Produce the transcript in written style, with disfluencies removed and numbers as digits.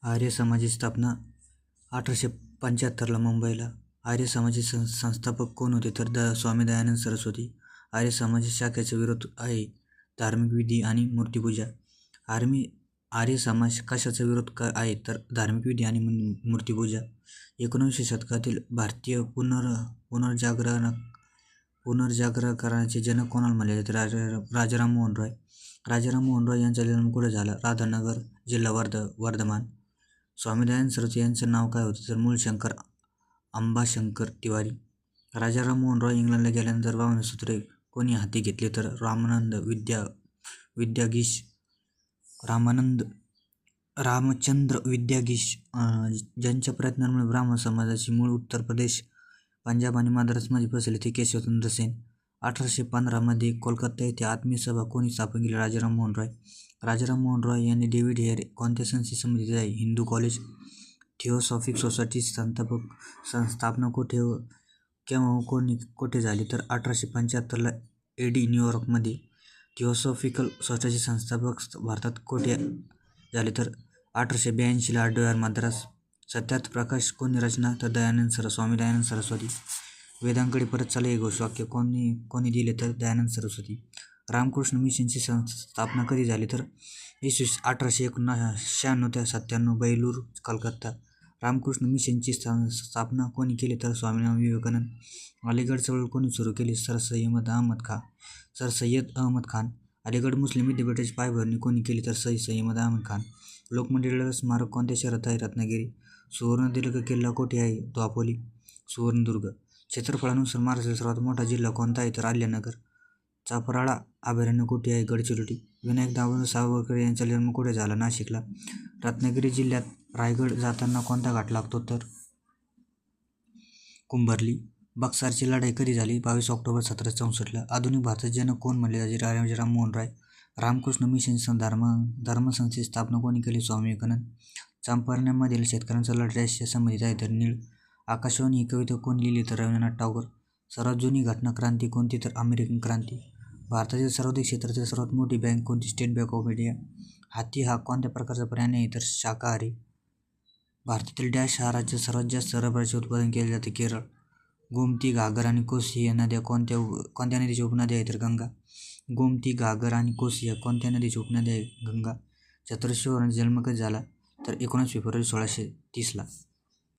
आर्य समाजाची स्थापना 1875ला मुंबईला. आर्य समाजाचे संस्थापक कोण होते तर स्वामी दयानंद सरस्वती. आर्य समाज शाखेचा विरोध आहे धार्मिक विधी आणि मूर्तिपूजा. आर्य समाज कशाचा विरोध आहे तर धार्मिक विधी आणि मूर्तिपूजा. 19व्या शतकातील भारतीय पुनर्जागरणाचे जनक कोणाला म्हणले तर राजाराम मोहन रॉय. राजाराम मोहन रॉय यांचा जन्म कुठे झाला? राधानगर, जिल्हा वर्धमान. स्वामी दयानंद सरस्वती यांचं नाव काय होतं तर मूळशंकर अंबाशंकर तिवारी. राजाराम मोहन रॉय इंग्लंडला गेल्यानंतर ब्राह्मणसूत्रे कोणी हाती घेतली तर रामचंद्र विद्याधीश. ज्यांच्या प्रयत्नांमुळे ब्राह्मण समाजाची मूळ उत्तर प्रदेश, पंजाब आणि मद्रासमध्ये पसरली ते केशवचंद्र सेन. 1815मध्ये कोलकाता येथे आत्मीय सभा कोणी स्थापन केली? राजाराम मोहन रॉय. राजाराम मोहन रॉय यांनी डेव्हिड हेयर कोणत्या संस्थेशी संबंधित आहे? हिंदू कॉलेज. थिओसॉफिक सोसायटीची स्थापना कोठे झाली तर 1875ला एडी, न्यूयॉर्कमध्ये. थिओसॉफिकल सोसायटीचे संस्थापक भारतात कोठे झाले तर 1882ला आर. मद्रास. सत्यार्थ प्रकाश कोणी रचना तर स्वामी दयानंद सरस्वती. वेदांकडे परत चाला हे घोषवाक्य कोणी दिले तर दयानंद सरस्वती. रामकृष्ण मिशनची स्थापना कधी झाली तर 1896 ते 97, बेलूर, कलकत्ता. रामकृष्ण मिशनची स्थापना कोणी केली तर स्वामी विवेकानंद. अलीगढ चळवळ कोणी सुरू केली? सर सय्यद अहमद खान. अलीगढ मुस्लिम विद्यापीठाची पायाभरणी कोणी केली तर सय्यद अहमद खान. लोकमान्य टिळक स्मारक कोणत्या शहरात आहे? रत्नागिरी. सुवर्णदुर्ग किल्ला कोठे आहे? दापोली. सुवर्णदुर्ग. क्षेत्रफळानुसार महाराष्ट्राचा सर्वात मोठा जिल्हा कोणता आहे तर अहिल्यानगर. चापराळा अभयारण्य कुठे आहे? गडचिरोली. विनायक दामोदर सावरकर यांचा जन्म कुठे झाला? नाशिकला. रत्नागिरी जिल्ह्यात रायगड जाताना कोणता घाट लागतो तर कुंभर्ली. बक्सारची लढाई कधी झाली? 22 ऑक्टोबर 1764ला. आधुनिक भारताचे जनक कोण म्हणले जाते? राजाराम मोहन रॉय. रामकृष्ण मिशन धर्मसंस्थेची स्थापना कोणी केली? स्वामी विवेकानंद. चंपारण्यामधील शेतकऱ्यांचा लढा याशी संबंधित आहे तर नीळ. आकाशवाणी ही कविता कोणी लिहिली तर रवींद्रनाथ टागोर. सर्वात जुनी घटना क्रांती कोणती तर अमेरिकन क्रांती. भारतातील सर्वाधिक क्षेत्रातील सर्वात मोठी बँक कोणती? State bank of India. हाती हा कोणत्या प्रकारचा प्राणी आहे तर शाकाहारी. भारतातील डॅश हा राज्यात सर्वात जास्त रबराचे उत्पादन केले जाते? केरळ. गोमती, घागर आणि कोसी या नद्या कोणत्या नदीच्या उपनद्या आहेत तर गंगा. गोमती, घागर आणि कोसी या कोणत्या नदीच्या उपनद्या आहे? गंगा. छत्रपती शिवाजी महाराजांचा जन्म कधी झाला तर 19 फेब्रुवारी 1630ला.